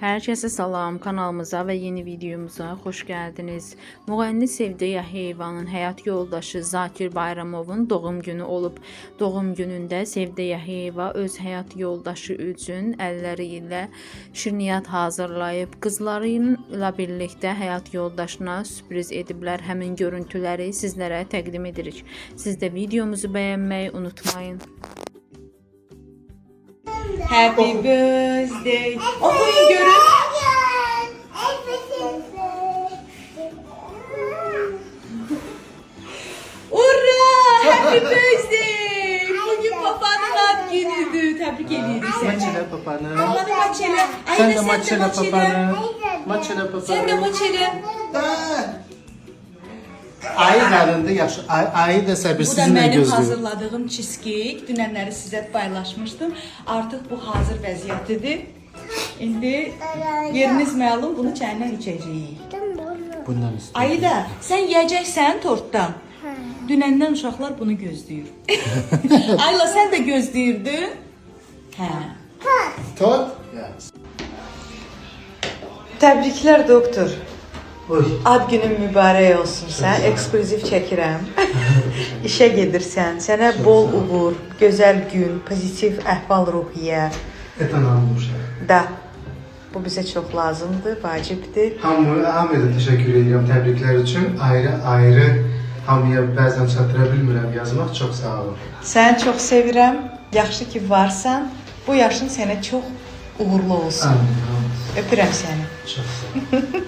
Herkese salam, kanalımıza ve yeni videomuza hoş geldiniz. Müğənni Sevdə Yahiyevanın həyat yoldaşı Zakir Bayramovun doğum günü olub. Doğum günündə Sevdə Yahiyeva öz həyat yoldaşı üçün əlləri ilə şirniyyat hazırlayıb. Qızlarıyla birlikdə həyat yoldaşına sürpriz ediblər. Həmin görüntüləri sizlərə təqdim edirik. Siz də videomuzu bəyənməyi unutmayın. Happy birthday. Okuyun görün. Urra! Happy birthday. Bugün papanın ad günüdür. Tebrik ediyoruz seni. Maçela papanı. Papanı maçela. Sen Aynen de maçela papanı. Maçela papanı. Sen de maçela. Ayı qarındı yaxşı. Ayı da Bu da səbirsizliklə benim gözləyir. hazırladığım cheesecake. Dünənləri sizə paylaşmışdım. Artıq bu hazır vəziyyətidir. İndi yeriniz məlum, bunu çayla içəcəyik. Bundan istiyorum. Ayı da, sən yeyəcəksən tortdan. Dünəndən uşaqlar bunu gözləyir. Ayla, sən də gözləyirdin? Hə. Tot. Təbriklər doktor. Oy. Ad günün mübarək olsun. Sən eksklüziv çəkirəm. İşə gedirsən. Sənə bol uğur, gözəl gün, pozitiv əhval-ruhiyyə. Etanalmışlar. Da. Bu bizə çox lazımdır, vacibdir. Hamıya da təşəkkür edirəm təbriklər üçün. Ayrı hamıya bəzən çatıra bilmirəm yazmaq. Çox sağ olun. Səni çox sevirəm. Yaxşı ki varsan. Bu yaşın sənə çox uğurlu olsun. Amin. Öpürəm səni. Çox sağ olun.